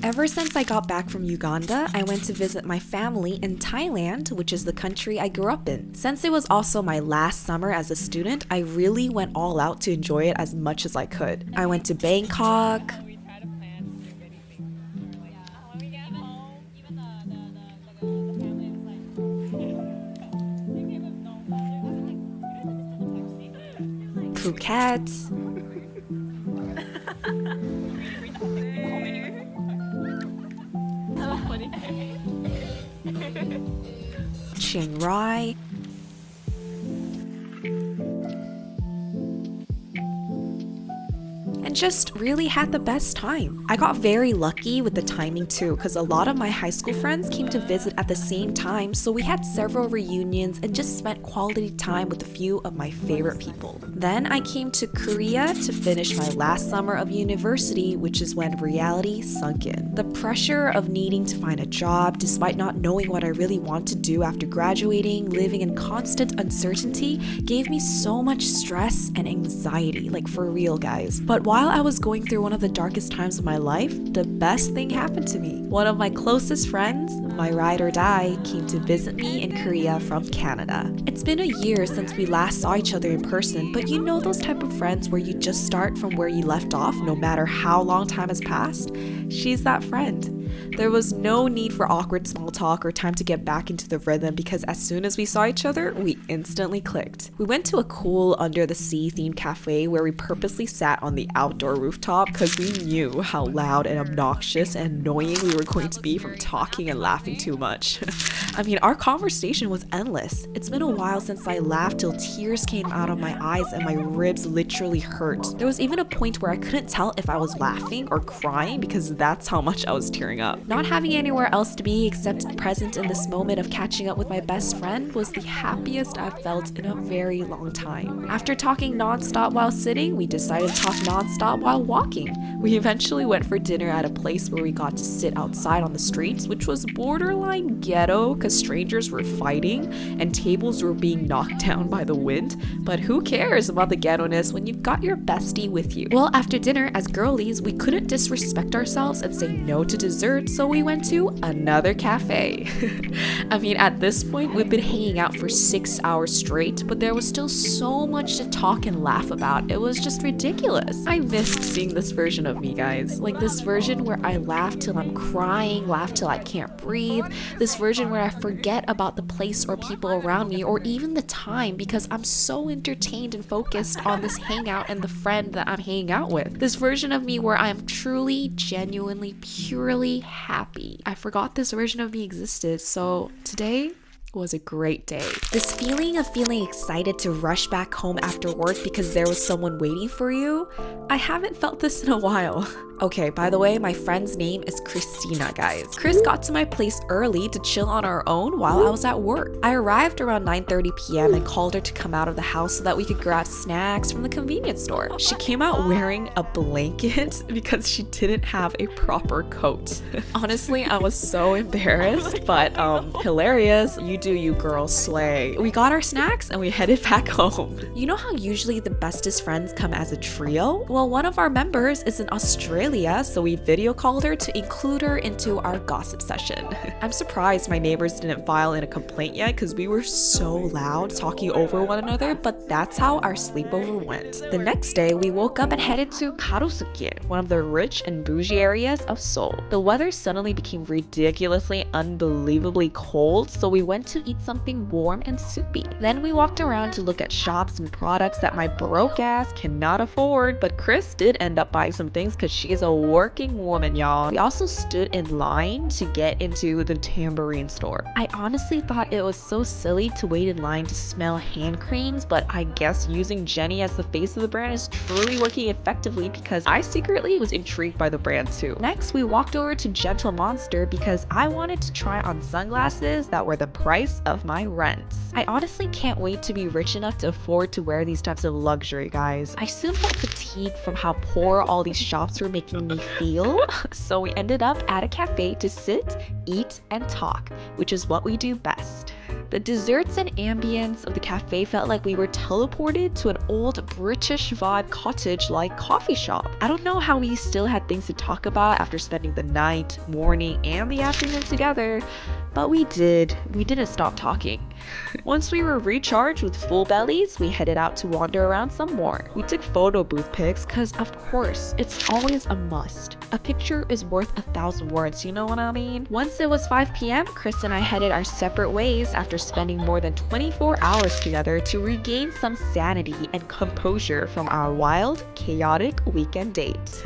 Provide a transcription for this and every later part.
Ever since I got back from Uganda, I went to visit my family in Thailand, which is the country I grew up in. Since it was also my last summer as a student, I really went all out to enjoy it as much as I could. I went to Bangkok, Phuket, Chiang Rai, and just really had the best time. I got very lucky with the timing too, because a lot of my high school friends came to visit at the same time, so we had several reunions and just spent quality time with a few of my favorite people. Then I came to Korea to finish my last summer of university, which is when reality sunk in. The pressure of needing to find a job despite not knowing what I really want to do after graduating, living in constant uncertainty, gave me so much stress and anxiety, like for real guys. But while I was going through one of the darkest times of my life, the best thing happened to me. One of my closest friends, my ride or die, came to visit me in Korea from Canada. It's been a year since we last saw each other in person, but you know those type of friends where you just start from where you left off no matter how long time has passed? She's that friend. There was no need for awkward small talk or time to get back into the rhythm because as soon as we saw each other, we instantly clicked. We went to a cool under-the-sea themed cafe where we purposely sat on the outdoor rooftop because we knew how loud and obnoxious and annoying we were going to be from talking and laughing too much. I mean, our conversation was endless. It's been a while since I laughed till tears came out of my eyes and my ribs literally hurt. There was even a point where I couldn't tell if I was laughing or crying because that's how much I was tearing up. Not having anywhere else to be except present in this moment of catching up with my best friend was the happiest I've felt in a very long time. After talking non-stop while sitting, we decided to talk non-stop while walking. We eventually went for dinner at a place where we got to sit outside on the streets, which was borderline ghetto because strangers were fighting and tables were being knocked down by the wind. But who cares about the ghetto-ness when you've got your bestie with you? Well, after dinner, as girlies, we couldn't disrespect ourselves and say no to dessert, so we went to another cafe. I mean, at this point, we've been hanging out for 6 hours straight, but there was still so much to talk and laugh about. It was just ridiculous. I missed seeing this version of me, guys. Like this version where I laugh till I'm crying, laugh till I can't breathe. This version where I forget about the place or people around me or even the time because I'm so entertained and focused on this hangout and the friend that I'm hanging out with. This version of me where I'm truly, genuinely, purely happy. I forgot this version of me existed, so today was a great day. This feeling of feeling excited to rush back home after work because there was someone waiting for you, I haven't felt this in a while. Okay, by the way, my friend's name is Christina, guys. Chris got to my place early to chill on our own while I was at work. I arrived around 9:30 p.m. and called her to come out of the house so that we could grab snacks from the convenience store. She came out wearing a blanket because she didn't have a proper coat. Honestly, I was so embarrassed, but hilarious. You do you, girl, slay. We got our snacks and we headed back home. You know how usually the bestest friends come as a trio? Well, one of our members is in Australia, so we video called her to include her into our gossip session. I'm surprised my neighbors didn't file in a complaint yet because we were so loud talking over one another, but that's how our sleepover went. The next day, we woke up and headed to Garosu-gil, one of the rich and bougie areas of Seoul. The weather suddenly became ridiculously, unbelievably cold, so we went to eat something warm and soupy. Then we walked around to look at shops and products that my broke ass cannot afford, but Chris did end up buying some things because she is a working woman, y'all. We also stood in line to get into the tambourine store. I honestly thought it was so silly to wait in line to smell hand creams, but I guess using Jenny as the face of the brand is truly working effectively because I secretly was intrigued by the brand too. Next, we walked over to Gentle Monster because I wanted to try on sunglasses that were the price of my rents. I honestly can't wait to be rich enough to afford to wear these types of luxury, guys. I soon felt fatigued from how poor all these shops were making me feel, so we ended up at a cafe to sit, eat, and talk, which is what we do best. The desserts and ambience of the cafe felt like we were teleported to an old British vibe cottage-like coffee shop. I don't know how we still had things to talk about after spending the night, morning, and the afternoon together, but we did. We didn't stop talking. Once we were recharged with full bellies, we headed out to wander around some more. We took photo booth pics because, of course, it's always a must. A picture is worth 1,000 words, you know what I mean? Once it was 5 p.m., Chris and I headed our separate ways after spending more than 24 hours together to regain some sanity and composure from our wild, chaotic weekend date.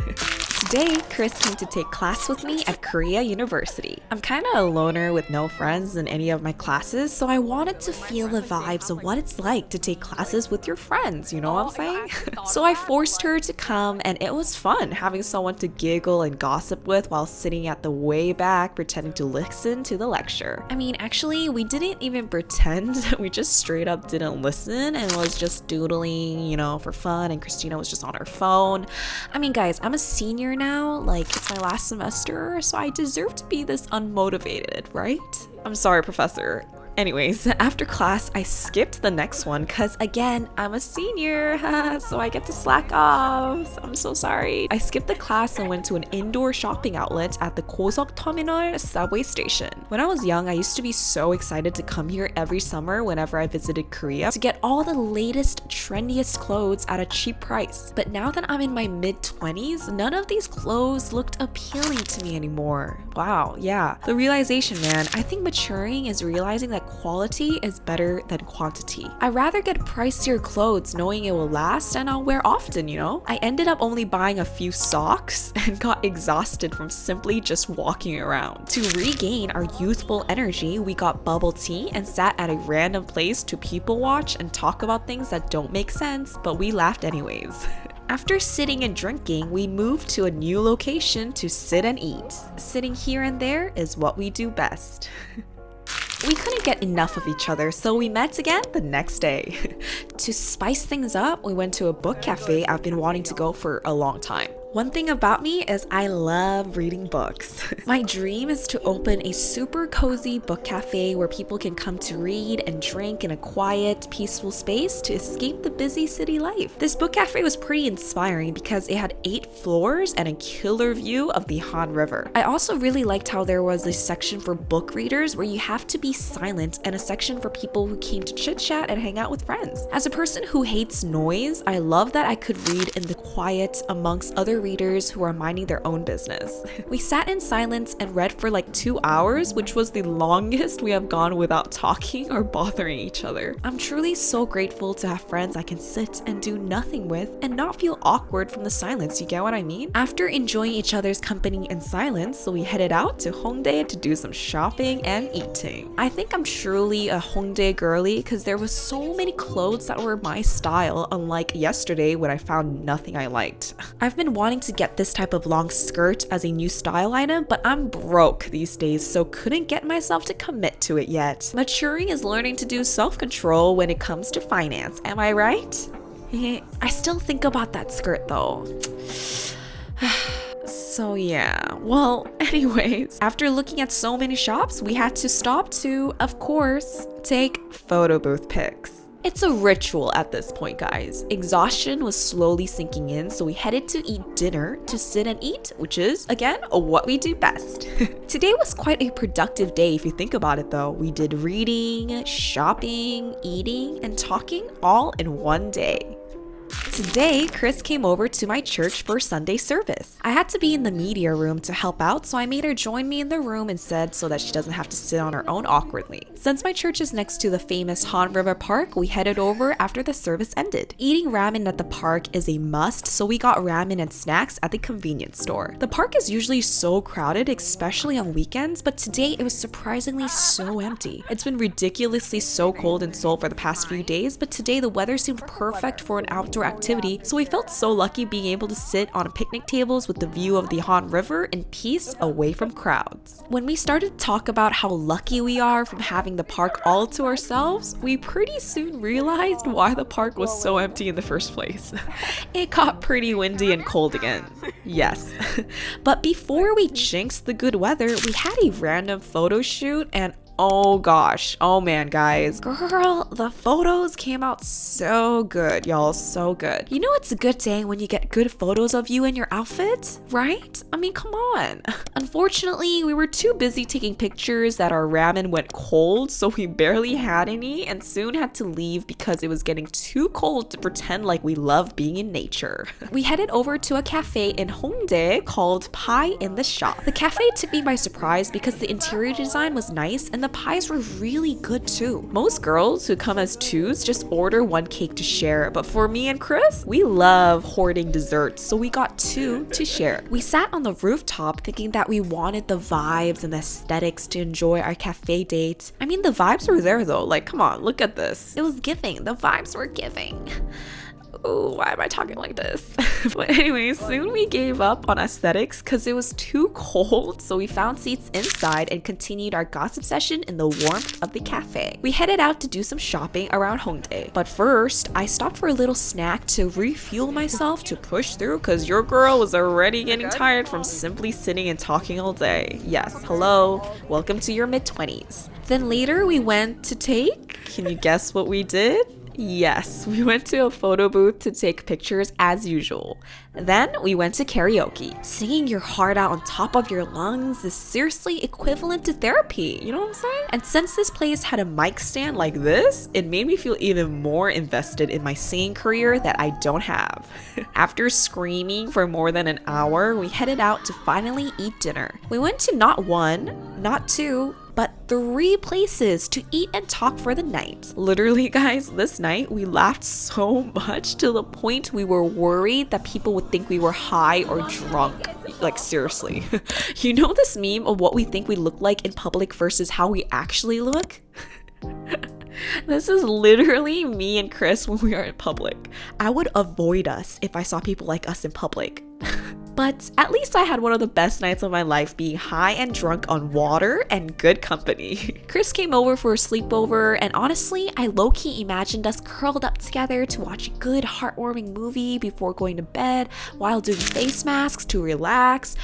Today, Chris came to take class with me at Korea University. I'm kind of a loner with no friends in any of my classes, so I wanted to feel the vibes of what it's like to take classes with your friends, you know what I'm saying? So I forced her to come, and it was fun having someone to giggle and gossip with while sitting at the way back pretending to listen to the lecture. I mean, actually, we didn't even pretend. We just straight up didn't listen and was just doodling, you know, for fun, and Christina was just on her phone. I mean, guys, I'm a senior now, like it's my last semester, so I deserve to be this unmotivated, right? I'm sorry, professor. Anyways, after class, I skipped the next one because, again, I'm a senior, so I get to slack off. I'm so sorry. I skipped the class and went to an indoor shopping outlet at the Gosok Terminal subway station. When I was young, I used to be so excited to come here every summer whenever I visited Korea to get all the latest, trendiest clothes at a cheap price. But now that I'm in my mid-20s, none of these clothes looked appealing to me anymore. Wow, yeah. The realization, man. I think maturing is realizing that quality is better than quantity. I'd rather get pricier clothes knowing it will last and I'll wear often, you know? I ended up only buying a few socks and got exhausted from simply just walking around. To regain our youthful energy, we got bubble tea and sat at a random place to people watch and talk about things that don't make sense, but we laughed anyways. After sitting and drinking, we moved to a new location to sit and eat. Sitting here and there is what we do best. We couldn't get enough of each other, so we met again the next day. To spice things up, we went to a book cafe I've been wanting to go for a long time. One thing about me is I love reading books. My dream is to open a super cozy book cafe where people can come to read and drink in a quiet, peaceful space to escape the busy city life. This book cafe was pretty inspiring because it had 8 floors and a killer view of the Han River. I also really liked how there was a section for book readers where you have to be silent and a section for people who came to chit-chat and hang out with friends. As a person who hates noise, I love that I could read in the quiet amongst other readers who are minding their own business. We sat in silence and read for like 2 hours, which was the longest we have gone without talking or bothering each other. I'm truly so grateful to have friends I can sit and do nothing with and not feel awkward from the silence, you get what I mean? After enjoying each other's company in silence, we headed out to Hongdae to do some shopping and eating. I think I'm truly a Hongdae girly because there was so many clothes that were my style, unlike yesterday when I found nothing I liked. I've been wanting to get this type of long skirt as a new style item, but I'm broke these days, so couldn't get myself to commit to it yet. Maturing is learning to do self-control when it comes to finance, am I right? I still think about that skirt though. So yeah, well, anyways, after looking at so many shops, we had to stop to, of course, take photo booth pics. It's a ritual at this point, guys. Exhaustion was slowly sinking in, so we headed to eat dinner to sit and eat, which is, again, what we do best. Today was quite a productive day if you think about it though. We did reading, shopping, eating, and talking all in one day. Today, Chris came over to my church for Sunday service. I had to be in the media room to help out, so I made her join me in the room instead so that she doesn't have to sit on her own awkwardly. Since my church is next to the famous Han River Park, we headed over after the service ended. Eating ramen at the park is a must, so we got ramen and snacks at the convenience store. The park is usually so crowded, especially on weekends, but today it was surprisingly so empty. It's been ridiculously so cold in Seoul for the past few days, but today the weather seemed perfect for an outdoor activity, so we felt so lucky being able to sit on picnic tables with the view of the Han River in peace away from crowds. When we started to talk about how lucky we are from having the park all to ourselves, we pretty soon realized why the park was so empty in the first place. It got pretty windy and cold again. Yes. But before we jinxed the good weather, we had a random photo shoot and Oh gosh. Oh man, guys. Girl, the photos came out so good, y'all. So good. You know it's a good day when you get good photos of you in your outfit, right? I mean, come on. Unfortunately, we were too busy taking pictures that our ramen went cold, so we barely had any and soon had to leave because it was getting too cold to pretend like we love being in nature. We headed over to a cafe in Hongdae called Pie in the Shop. The cafe took me by surprise because the interior design was nice and the pies were really good too. Most girls who come as twos just order one cake to share, but for me and Chris, we love hoarding desserts, so we got two to share. We sat on the rooftop thinking that we wanted the vibes and the aesthetics to enjoy our cafe date. I mean, the vibes were there though. Like, come on, look at this. It was giving. The vibes were giving. Oh, why am I talking like this? But anyway, soon we gave up on aesthetics because it was too cold, so we found seats inside and continued our gossip session in the warmth of the cafe. We headed out to do some shopping around Hongdae, but first, I stopped for a little snack to refuel myself to push through because your girl was already getting tired from simply sitting and talking all day. Yes, hello, welcome to your mid-20s. Then later we went to can you guess what we did? Yes, we went to a photo booth to take pictures as usual. Then we went to karaoke. Singing your heart out on top of your lungs is seriously equivalent to therapy, you know what I'm saying? And since this place had a mic stand like this, it made me feel even more invested in my singing career that I don't have. After screaming for more than an hour, we headed out to finally eat dinner. We went to not one, not two, but 3 places to eat and talk for the night. Literally, guys, this night we laughed so much to the point we were worried that people would think we were high or drunk. Like, seriously. You know this meme of what we think we look like in public versus how we actually look? This is literally me and Chris when we are in public. I would avoid us if I saw people like us in public. But at least I had one of the best nights of my life being high and drunk on water and good company. Chris came over for a sleepover, and honestly, I low-key imagined us curled up together to watch a good heartwarming movie before going to bed while doing face masks to relax.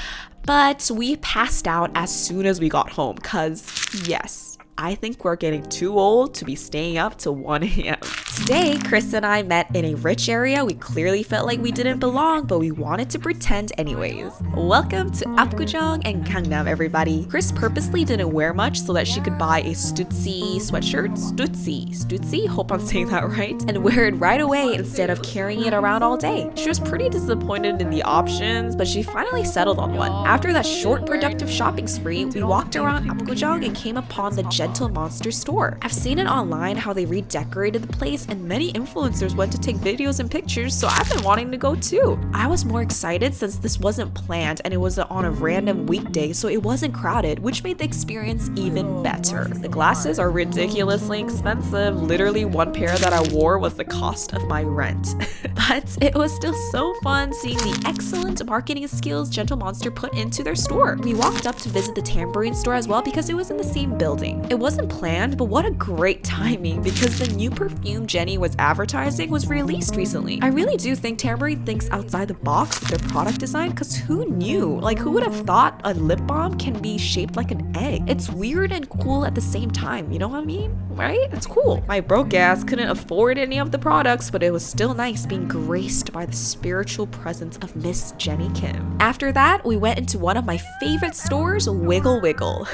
But we passed out as soon as we got home because, yes, I think we're getting too old to be staying up till 1 a.m. Today, Chris and I met in a rich area we clearly felt like we didn't belong, but we wanted to pretend anyways. Welcome to Apgujeong and Gangnam, everybody. Chris purposely didn't wear much so that she could buy a Stutzy sweatshirt, Stutzy, hope I'm saying that right, and wear it right away instead of carrying it around all day. She was pretty disappointed in the options, but she finally settled on one. After that short, productive shopping spree, we walked around Apgujeong and came upon the Gentle Monster store. I've seen it online how they redecorated the place and many influencers went to take videos and pictures, so I've been wanting to go too. I was more excited since this wasn't planned and it was on a random weekday, so it wasn't crowded, which made the experience even better. The glasses are ridiculously expensive. Literally one pair that I wore was the cost of my rent. But it was still so fun seeing the excellent marketing skills Gentle Monster put into their store. We walked up to visit the tambourine store as well because it was in the same building. It wasn't planned, but what a great timing because the new perfume Jenny was advertising was released recently. I really do think Tambourine thinks outside the box with their product design because who knew? Like, who would have thought a lip balm can be shaped like an egg? It's weird and cool at the same time, you know what I mean? Right? It's cool. My broke ass couldn't afford any of the products, but it was still nice being graced by the spiritual presence of Miss Jenny Kim. After that, we went into one of my favorite stores, Wiggle Wiggle.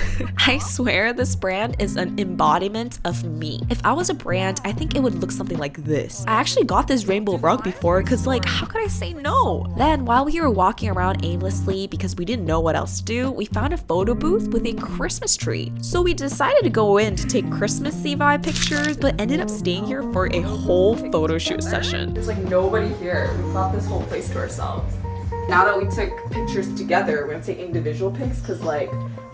I swear this brand is an embodiment of me. If I was a brand, I think it would look something like this. I actually got this rainbow rug before because, like, how could I say no? Then while we were walking around aimlessly because we didn't know what else to do, we found a photo booth with a Christmas tree. So we decided to go in to take Christmassy vibe pictures, but ended up staying here for a whole photo shoot session. There's like nobody here. We thought this whole place to ourselves. Now that we took pictures together, we're gonna take individual pics because, like,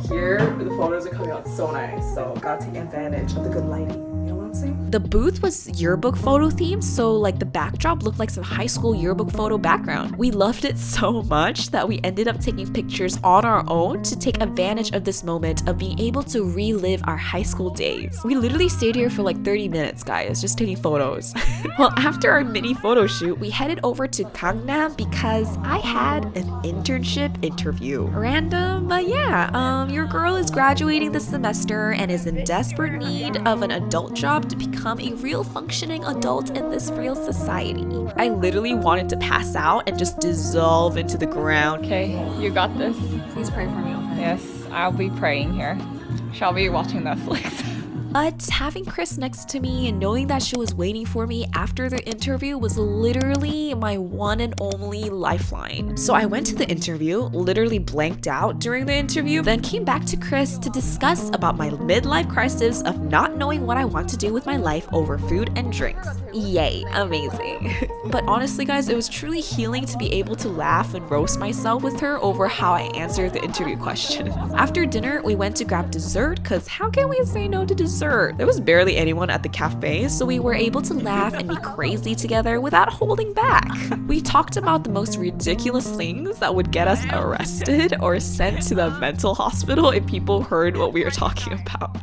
here the photos are coming out so nice. So gotta take advantage of the good lighting. You know what I'm saying? The booth was yearbook photo themed, so like the backdrop looked like some high school yearbook photo background. We loved it so much that we ended up taking pictures on our own to take advantage of this moment of being able to relive our high school days. We literally stayed here for like 30 minutes, guys, just taking photos. Well, after our mini photo shoot, we headed over to Gangnam because I had an internship interview. Random, but yeah, your girl is graduating this semester and is in desperate need of an adult job to become a real functioning adult in this real society. I literally wanted to pass out and just dissolve into the ground. Okay, you got this. Please pray for me, okay? Yes, I'll be praying here. Shall we be watching Netflix? But having Chris next to me and knowing that she was waiting for me after the interview was literally my one and only lifeline. So I went to the interview, literally blanked out during the interview, then came back to Chris to discuss about my midlife crisis of not knowing what I want to do with my life over food and drinks. Yay, amazing. But honestly guys, it was truly healing to be able to laugh and roast myself with her over how I answered the interview questions. After dinner, we went to grab dessert because how can we say no to dessert? There was barely anyone at the cafe, so we were able to laugh and be crazy together without holding back. We talked about the most ridiculous things that would get us arrested or sent to the mental hospital if people heard what we were talking about.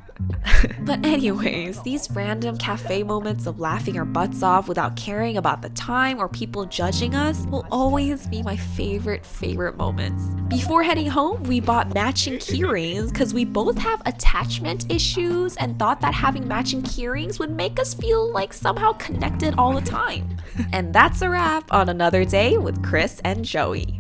But anyways, these random cafe moments of laughing our butts off without caring about the time or people judging us will always be my favorite moments. Before heading home, we bought matching keyrings because we both have attachment issues and thought that having matching keyrings would make us feel like somehow connected all the time. And that's a wrap on another day with Chris and Joey.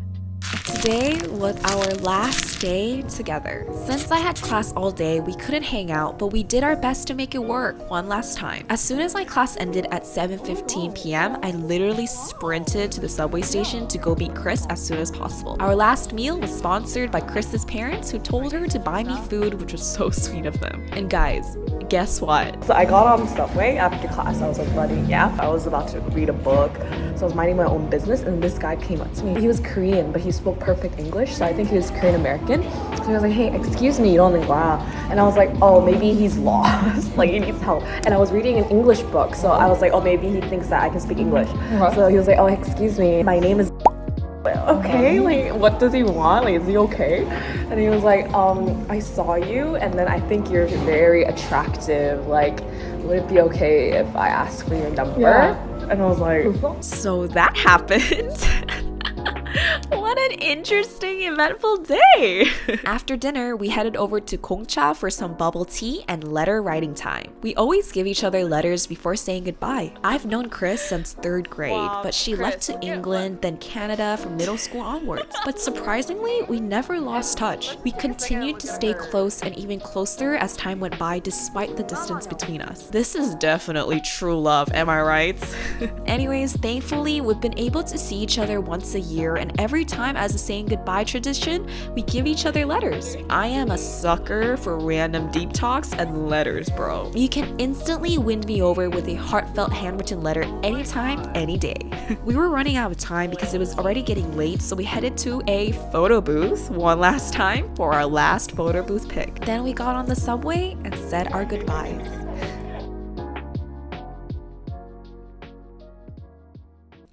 Today was our last day together. Since I had class all day, we couldn't hang out, but we did our best to make it work one last time. As soon as my class ended at 7:15 p.m., I literally sprinted to the subway station to go meet Chris as soon as possible. Our last meal was sponsored by Chris's parents, who told her to buy me food, which was so sweet of them. And guys, guess what? So I got on the subway after class. I was like running, yeah. I was about to read a book. So I was minding my own business and this guy came up to me. He was Korean, but he spoke perfect English. So I think he was Korean American. So he was like, hey, excuse me, and I was like, oh, maybe he's lost. Like he needs help. And I was reading an English book. So I was like, oh, maybe he thinks that I can speak English. So he was like, oh, excuse me, my name is okay, like what does he want? Like is he okay? And he was like, I saw you and then I think you're very attractive. Like, would it be okay if I ask for your number? Yeah. And I was like, so that happened. What an interesting, eventful day! After dinner, we headed over to Gongcha for some bubble tea and letter writing time. We always give each other letters before saying goodbye. I've known Chris since 3rd grade, but she left to England, then Canada from middle school onwards. But surprisingly, we never lost touch. We continued to stay close and even closer as time went by despite the distance between us. This is definitely true love, am I right? Anyways, thankfully, we've been able to see each other once a year, and every time as a saying goodbye tradition, we give each other letters. I am a sucker for random deep talks and letters, bro. You can instantly win me over with a heartfelt handwritten letter anytime, any day. We were running out of time because it was already getting late, so we headed to a photo booth one last time for our last photo booth pic. Then we got on the subway and said our goodbyes.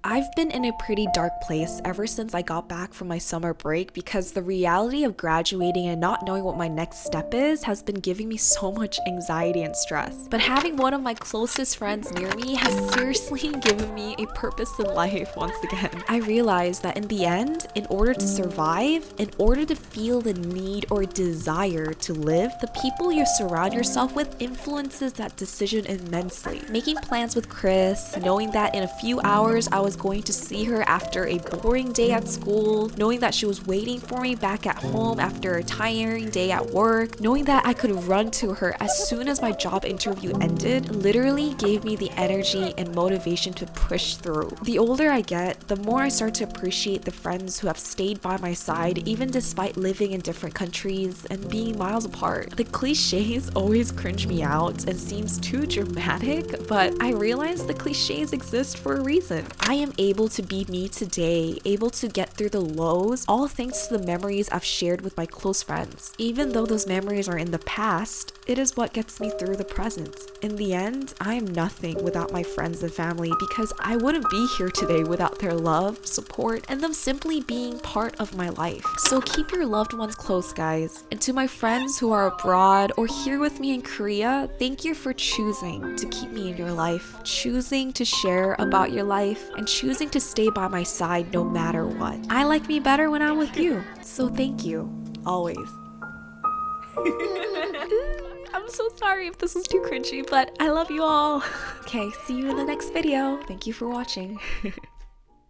I've been in a pretty dark place ever since I got back from my summer break because the reality of graduating and not knowing what my next step is has been giving me so much anxiety and stress. But having one of my closest friends near me has seriously given me a purpose in life once again. I realized that in the end, in order to survive, in order to feel the need or desire to live, the people you surround yourself with influences that decision immensely. Making plans with Chris, knowing that in a few hours I was going to see her after a boring day at school, knowing that she was waiting for me back at home after a tiring day at work, knowing that I could run to her as soon as my job interview ended, literally gave me the energy and motivation to push through. The older I get, the more I start to appreciate the friends who have stayed by my side even despite living in different countries and being miles apart. The cliches always cringe me out and seems too dramatic, but I realize the cliches exist for a reason. I am I'm able to be me today, able to get through the lows, all thanks to the memories I've shared with my close friends. Even though those memories are in the past, it is what gets me through the present. In the end, I am nothing without my friends and family because I wouldn't be here today without their love, support, and them simply being part of my life. So keep your loved ones close, guys. And to my friends who are abroad or here with me in Korea, thank you for choosing to keep me in your life, choosing to share about your life, and choosing to stay by my side no matter what. I like me better when I'm with you. So thank you, always. I'm so sorry if this was too cringy, but I love you all. Okay, see you in the next video. Thank you for watching.